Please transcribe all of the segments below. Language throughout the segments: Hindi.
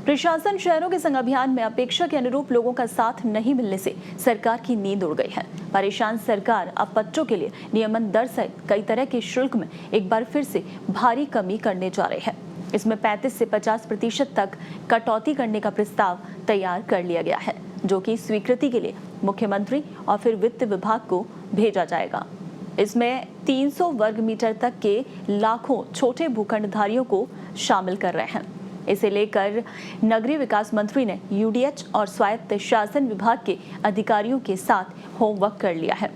प्रशासन शहरों के संग अभियान में अपेक्षा के अनुरूप लोगों का साथ नहीं मिलने से सरकार की नींद उड़ गई है। परेशान सरकार अब पट्टों के लिए नियमन दर सहित कई तरह के शुल्क में एक बार फिर से भारी कमी करने जा रही है। इसमें 35 से 50% तक कटौती करने का प्रस्ताव तैयार कर लिया गया है, जो कि स्वीकृति के लिए मुख्यमंत्री और फिर वित्त विभाग को भेजा जाएगा। इसमें 300 वर्ग मीटर तक के लाखों छोटे भूखंडधारियों को शामिल कर रहे हैं। इसे लेकर नगरीय विकास मंत्री ने यूडीएच और स्वायत्त शासन विभाग के अधिकारियों के साथ होमवर्क कर लिया है।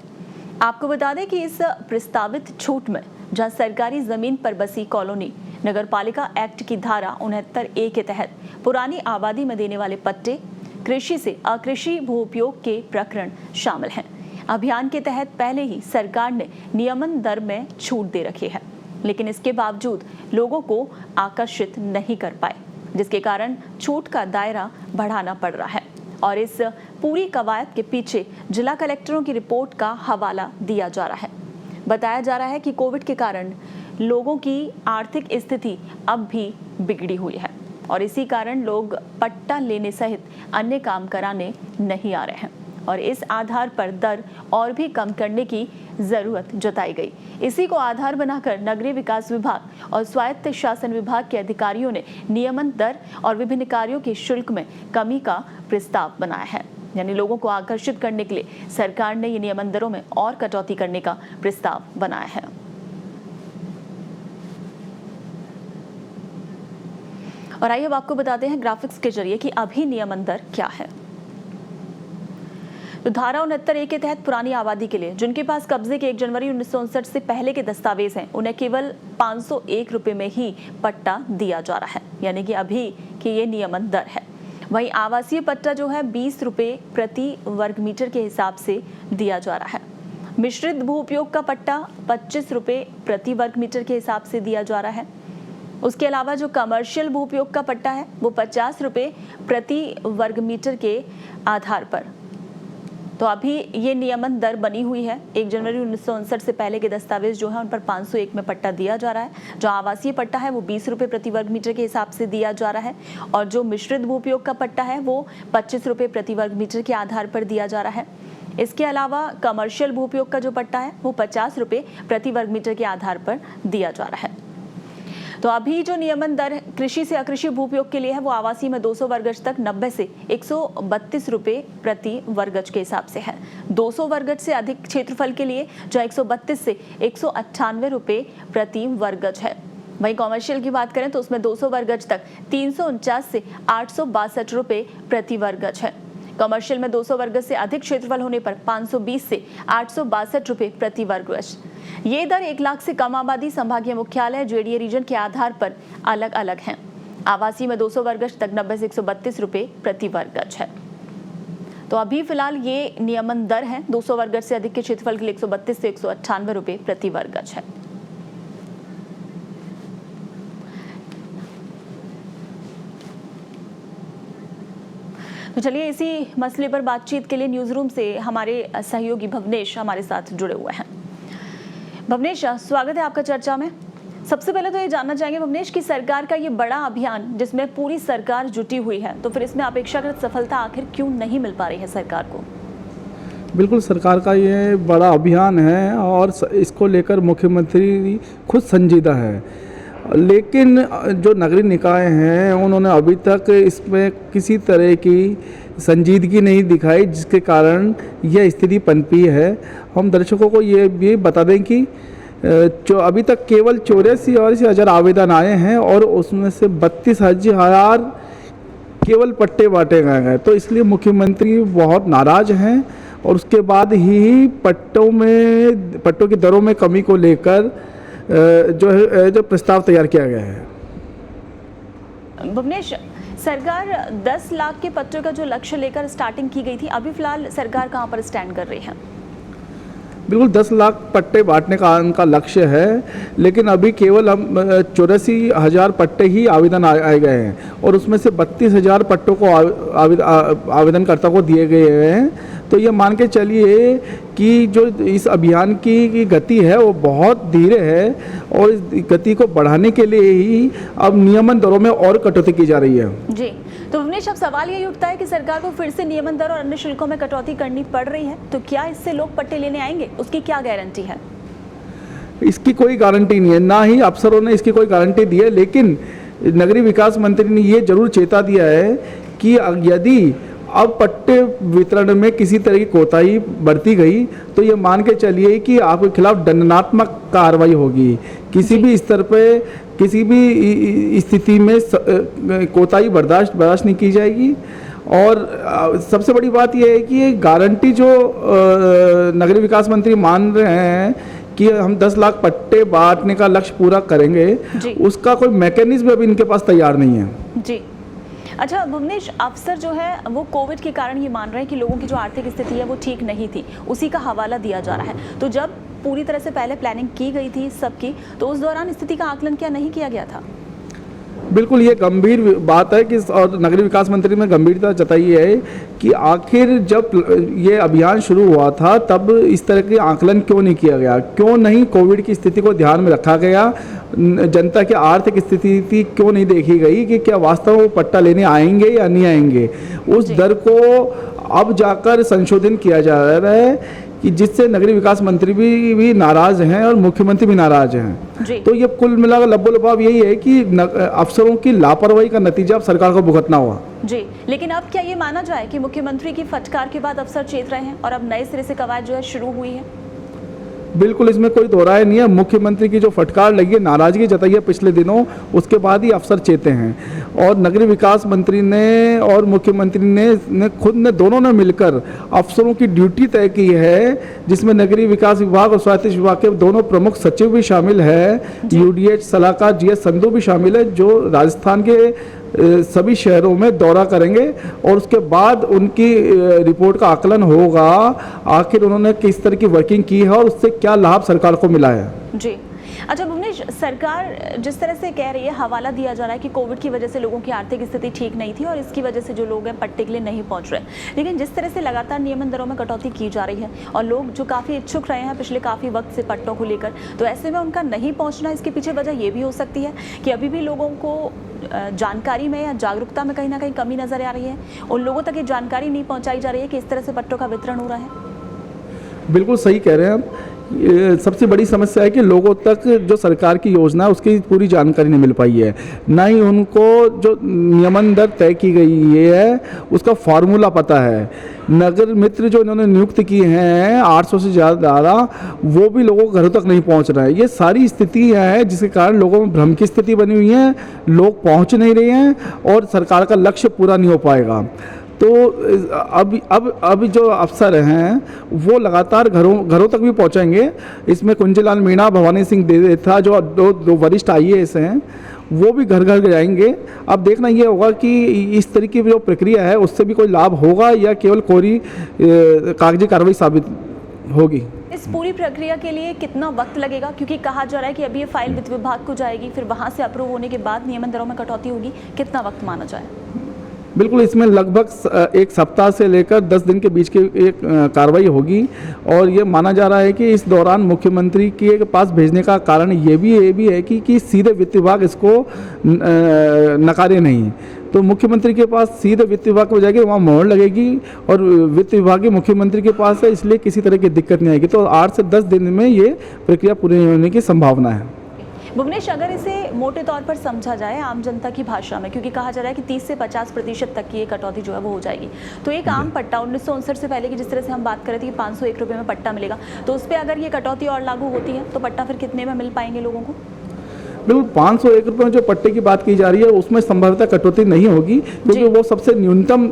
आपको बता दें कि इस प्रस्तावित छूट में जहां सरकारी जमीन पर बसी कॉलोनी नगरपालिका एक्ट की धारा 69A के तहत पुरानी आबादी में देने वाले पट्टे, कृषि से अकृषि भू उपयोग के प्रकरण शामिल हैं। अभियान के तहत पहले ही सरकार ने नियमन दर में छूट दे रखी है, लेकिन इसके बावजूद लोगों को आकर्षित नहीं कर पाए, जिसके कारण छूट का दायरा बढ़ाना पड़ रहा है। और इस पूरी कवायद के पीछे जिला कलेक्टरों की रिपोर्ट का हवाला दिया जा रहा है। बताया जा रहा है कि कोविड के कारण लोगों की आर्थिक स्थिति अब भी बिगड़ी हुई है और इसी कारण लोग पट्टा लेने सहित अन्य काम कराने नहीं आ रहे हैं और इस आधार पर दर और भी कम करने की जरूरत जताई गई। इसी को आधार बनाकर नगरीय विकास विभाग और स्वायत्त शासन विभाग के अधिकारियों ने नियमन दर और विभिन्न कार्यों के शुल्क में कमी का प्रस्ताव बनाया है। यानी लोगों को आकर्षित करने के लिए सरकार ने ये नियमन दरों में और कटौती करने का प्रस्ताव बनाया है। और आइए अब आपको बताते हैं ग्राफिक्स के जरिए कि अभी नियमन दर क्या है। तो धारा 69A के तहत पुरानी आबादी के लिए जिनके पास कब्जे के 1 जनवरी 1959 से पहले के दस्तावेज हैं, उन्हें केवल 501 रुपए में ही पट्टा दिया जा रहा है, यानी कि अभी की ये नियमन दर है। वहीं आवासीय पट्टा जो है 20 रुपए प्रति वर्ग मीटर के हिसाब से दिया जा रहा है। मिश्रित भू उपयोग का पट्टा 25 रुपए प्रति वर्ग मीटर के हिसाब से दिया जा रहा है। उसके अलावा जो कमर्शियल भू उपयोग का पट्टा है वो 50 रुपए प्रति वर्ग मीटर के आधार पर। तो अभी ये नियमन दर बनी हुई है। 1 जनवरी 1959 से पहले के दस्तावेज जो है उन पर 501 में पट्टा दिया जा रहा है। जो आवासीय पट्टा है वो 20 रुपए प्रति वर्ग मीटर के हिसाब से दिया जा रहा है और जो मिश्रित भू उपयोग का पट्टा है वो 25 रुपए प्रति वर्ग मीटर के आधार पर दिया जा रहा है। इसके अलावा कमर्शियल भू उपयोग का जो पट्टा है वो 50 रुपए प्रति वर्ग मीटर के आधार पर दिया जा रहा है। तो अभी जो नियमन दर कृषि से अकृषि भू उपयोग के लिए है वो आवासीय में 200 वर्ग गज तक 90 से 132 रुपए प्रति वर्ग गज के हिसाब से है। 200 वर्ग गज से अधिक क्षेत्रफल के लिए जो 132 से 198 रुपए प्रति वर्ग गज है। वहीं कॉमर्शियल की बात करें तो उसमें 200 वर्ग गज तक 349 से 862 रुपए प्रति वर्ग गज है। कमर्शियल में 200 वर्ग गज से अधिक क्षेत्रफल होने पर 520 से 862 रुपए प्रति वर्ग गज। ये दर 1 लाख से कम आबादी, संभागीय मुख्यालय, जेडीए रीजन के आधार पर अलग अलग हैं। आवासीय में 200 वर्ग गज तक 90 से 132 रुपए प्रति वर्ग गज है। तो अभी फिलहाल ये नियमन दर है। 200 वर्ग गज से अधिक के क्षेत्रफल के लिए 132 से 198 रुपए प्रति वर्ग गज है। तो चलिए इसी मसले पर बातचीत के लिए न्यूज रूम से हमारे सहयोगी भवनेश हमारे साथ जुड़े हुए हैं। भवनेश, स्वागत है आपका चर्चा में। सबसे पहले तो ये जानना चाहेंगे भवनेश कि सरकार का ये बड़ा अभियान जिसमें पूरी सरकार जुटी हुई है, तो फिर इसमें अपेक्षाकृत सफलता आखिर क्यों नहीं मिल पा रही है सरकार को? बिल्कुल, सरकार का ये बड़ा अभियान है और इसको लेकर मुख्यमंत्री खुद संजीदा है, लेकिन जो नगरीय निकाय हैं उन्होंने अभी तक इसमें किसी तरह की संजीदगी नहीं दिखाई, जिसके कारण यह स्थिति पनपी है। हम दर्शकों को ये भी बता दें कि जो अभी तक केवल 84 हज़ार आवेदन आए हैं और उसमें से 32,000 केवल पट्टे बांटे गए। तो इसलिए मुख्यमंत्री बहुत नाराज़ हैं और उसके बाद ही पट्टों की दरों में कमी को लेकर जो प्रस्ताव तैयार किया गया है। भुवनेश, सरकार 10 लाख के पट्टों का जो लक्ष्य लेकर स्टार्टिंग की गई थी, अभी फिलहाल सरकार कहां पर स्टैंड कर रही है? बिल्कुल 10 लाख पट्टे बांटने का उनका लक्ष्य है, लेकिन अभी केवल हम 84,000 पट्टे ही आवेदन आए गए हैं और उसमें से 32,000 पट्टों को आवेदनकर्ता को दिए गए हैं। तो ये मान के चलिए कि जो इस अभियान की गति है वो बहुत धीरे है और इस गति को बढ़ाने के लिए ही अब नियमन दरों में और कटौती की जा रही है। जी, तो भुवनेश, अब सवाल यही उठता है कि सरकार को फिर से नियमन दर और अन्य शुल्कों में कटौती करनी पड़ रही है, तो क्या इससे लोग पट्टे लेने आएंगे? उसकी क्या गारंटी है? इसकी कोई गारंटी नहीं है, ना ही अफसरों ने इसकी कोई गारंटी दी है, लेकिन नगरीय विकास मंत्री ने ये जरूर चेता दिया है कि यदि अब पट्टे वितरण में किसी तरह की कोताही बरती गई तो ये मान के चलिए कि आपके खिलाफ दंडात्मक कार्रवाई होगी। किसी भी स्तर पे किसी भी स्थिति में कोताही बर्दाश्त नहीं की जाएगी। और सबसे बड़ी बात यह है कि ये गारंटी जो नगरीय विकास मंत्री मान रहे हैं कि हम 10 लाख पट्टे बांटने का लक्ष्य पूरा करेंगे, उसका कोई मैकेनिज्म अभी इनके पास तैयार नहीं है। जी, अच्छा भुवनेश, अफसर जो है वो कोविड के कारण ये मान रहे हैं कि लोगों की जो आर्थिक स्थिति है वो ठीक नहीं थी, उसी का हवाला दिया जा रहा है। तो जब पूरी तरह से पहले प्लानिंग की गई थी सबकी, तो उस दौरान स्थिति का आकलन क्या नहीं किया गया था? बिल्कुल, ये गंभीर बात है कि और नगरीय विकास मंत्री ने गंभीरता जताई है कि आखिर जब ये अभियान शुरू हुआ था तब इस तरह के आकलन क्यों नहीं किया गया, क्यों नहीं कोविड की स्थिति को ध्यान में रखा गया, जनता की आर्थिक स्थिति क्यों नहीं देखी गई कि क्या वास्तव में वो पट्टा लेने आएंगे या नहीं आएंगे। उस दर को अब जाकर संशोधन किया जा रहा है कि जिससे नगरीय विकास मंत्री भी नाराज हैं और मुख्यमंत्री भी नाराज हैं। तो ये कुल मिलाकर लब्बो-लबाब यही है कि अफसरों की लापरवाही का नतीजा अब सरकार को भुगतना हुआ। जी, लेकिन अब क्या ये माना जाए कि मुख्यमंत्री की फटकार के बाद अफसर चेत रहे हैं और अब नए सिरे से कवायद जो है शुरू हुई है? बिल्कुल, इसमें कोई दो राय नहीं है। मुख्यमंत्री की जो फटकार लगी है, नाराजगी जताई है पिछले दिनों, उसके बाद ही अफसर चेते हैं। और नगरीय विकास मंत्री ने और मुख्यमंत्री ने खुद ने दोनों ने मिलकर अफसरों की ड्यूटी तय की है, जिसमें नगरीय विकास विभाग और स्वास्थ्य विभाग के दोनों प्रमुख सचिव भी शामिल है, यूडीएच सलाहकार जीएस संधू भी शामिल है, जो राजस्थान के सभी शहरों में दौरा करेंगे और उसके बाद उनकी रिपोर्ट का आकलन होगा, आखिर उन्होंने किस तरह की वर्किंग की है और उससे क्या लाभ सरकार को मिला है। जी, अच्छा भुवनेश, सरकार जिस तरह से कह रही है, हवाला दिया जा रहा है कि कोविड की वजह से लोगों की आर्थिक स्थिति ठीक नहीं थी और इसकी वजह से जो लोग हैं पट्टे के लिए नहीं पहुंच रहे, लेकिन जिस तरह से लगातार नियमन दरों में कटौती की जा रही है और लोग जो काफ़ी इच्छुक रहे हैं पिछले काफ़ी वक्त से पट्टों को लेकर, तो ऐसे में उनका नहीं पहुँचना, इसके पीछे वजह ये भी हो सकती है कि अभी भी लोगों को जानकारी में या जागरूकता में कहीं ना कहीं कमी नजर आ रही है, उन लोगों तक ये जानकारी नहीं पहुँचाई जा रही है कि इस तरह से पट्टों का वितरण हो रहा है। बिल्कुल सही कह रहे हैं आप। सबसे बड़ी समस्या है कि लोगों तक जो सरकार की योजना है उसकी पूरी जानकारी नहीं मिल पाई है, ना ही उनको जो नियमन दर तय की गई है उसका फार्मूला पता है। नगर मित्र जो इन्होंने नियुक्त किए हैं 800 से ज़्यादा, वो भी लोगों के घरों तक नहीं पहुंच रहा है। ये सारी स्थितियाँ हैं जिसके कारण लोगों में भ्रम की स्थिति बनी हुई है, लोग पहुंच नहीं रहे हैं और सरकार का लक्ष्य पूरा नहीं हो पाएगा। तो अब जो अफसर हैं वो लगातार घरों तक भी पहुंचेंगे। इसमें कुंजीलाल मीणा, भवानी सिंह देथा जो दो वरिष्ठ IAS हैं, वो भी घर घर जाएंगे। अब देखना ये होगा कि इस तरह की जो प्रक्रिया है उससे भी कोई लाभ होगा या केवल कोरी कागजी कार्रवाई साबित होगी। इस पूरी प्रक्रिया के लिए कितना वक्त लगेगा, क्योंकि कहा जा रहा है कि अभी ये फाइल वित्त विभाग को जाएगी, फिर वहाँ से अप्रूव होने के बाद नियमन दरों में कटौती होगी, कितना वक्त माना जाए? बिल्कुल, इसमें लगभग 1 सप्ताह से लेकर 10 दिन के बीच की एक कार्रवाई होगी और ये माना जा रहा है कि इस दौरान मुख्यमंत्री के पास भेजने का कारण ये भी है कि सीधे वित्त विभाग इसको नकारे नहीं। तो मुख्यमंत्री के पास सीधे वित्त विभाग को जाएगी, वहाँ मोहर लगेगी और वित्त विभाग मुख्यमंत्री के पास है, इसलिए किसी तरह की दिक्कत नहीं आएगी। तो 8 से 10 दिन में ये प्रक्रिया पूरी होने की संभावना है। भुवनेश, अगर इसे मोटे तौर पर समझा जाए आम जनता की भाषा में, क्योंकि कहा जा रहा है कि 30 से 50% तक की ये कटौती जो है वो हो जाएगी, तो एक आम पट्टा 1959 से पहले की जिस तरह से हम बात कर रहे थे कि 501 रुपये में पट्टा मिलेगा, तो उस पर अगर ये कटौती और लागू होती है तो पट्टा फिर कितने में मिल पाएंगे लोगों को? बिल्कुल, 501 रुपये में जो पट्टे की बात की जा रही है उसमें संभवतः कटौती नहीं होगी, क्योंकि वो सबसे न्यूनतम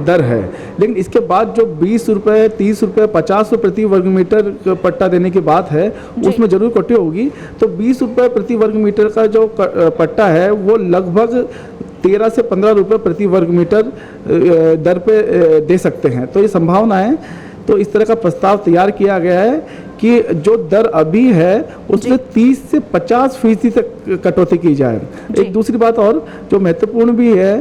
दर है। लेकिन इसके बाद जो 20 रुपये, 30 रुपये, 50 रुपये प्रति वर्ग मीटर पट्टा देने की बात है उसमें जरूर कटौती होगी। तो 20 रुपये प्रति वर्ग मीटर का जो पट्टा है वो लगभग 13 से 15 रुपये प्रति वर्ग मीटर दर पे दे सकते हैं। तो ये संभावना है। तो इस तरह का प्रस्ताव तैयार किया गया है कि जो दर अभी है उसमें 30 से 50% तक कटौती की जाए। एक दूसरी बात और जो महत्वपूर्ण भी है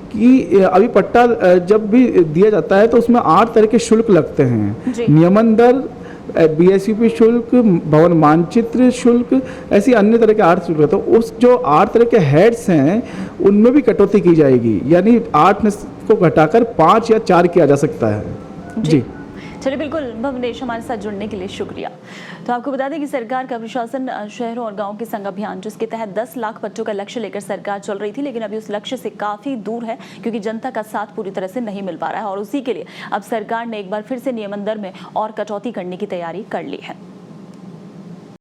कि अभी पट्टा जब भी दिया जाता है तो उसमें 8 तरह के शुल्क लगते हैं। जी। नियमन दर, बीएसयूपी शुल्क, भवन मानचित्र शुल्क, ऐसी अन्य तरह के 8 शुल्क है। तो उस जो 8 तरह के हेड्स हैं उनमें भी कटौती की जाएगी, यानी 8 को घटाकर 5 या 4 किया जा सकता है। जी चलिए, बिल्कुल भवनेश, हमारे साथ जुड़ने के लिए शुक्रिया। तो आपको बता दें कि सरकार का प्रशासन शहरों और गांवों के संग अभियान, जिसके तहत 10 लाख बच्चों का लक्ष्य लेकर सरकार चल रही थी, लेकिन अभी उस लक्ष्य से काफी दूर है क्योंकि जनता का साथ पूरी तरह से नहीं मिल पा रहा है और उसी के लिए अब सरकार ने एक बार फिर से नियमन दर में और कटौती करने की तैयारी कर ली है।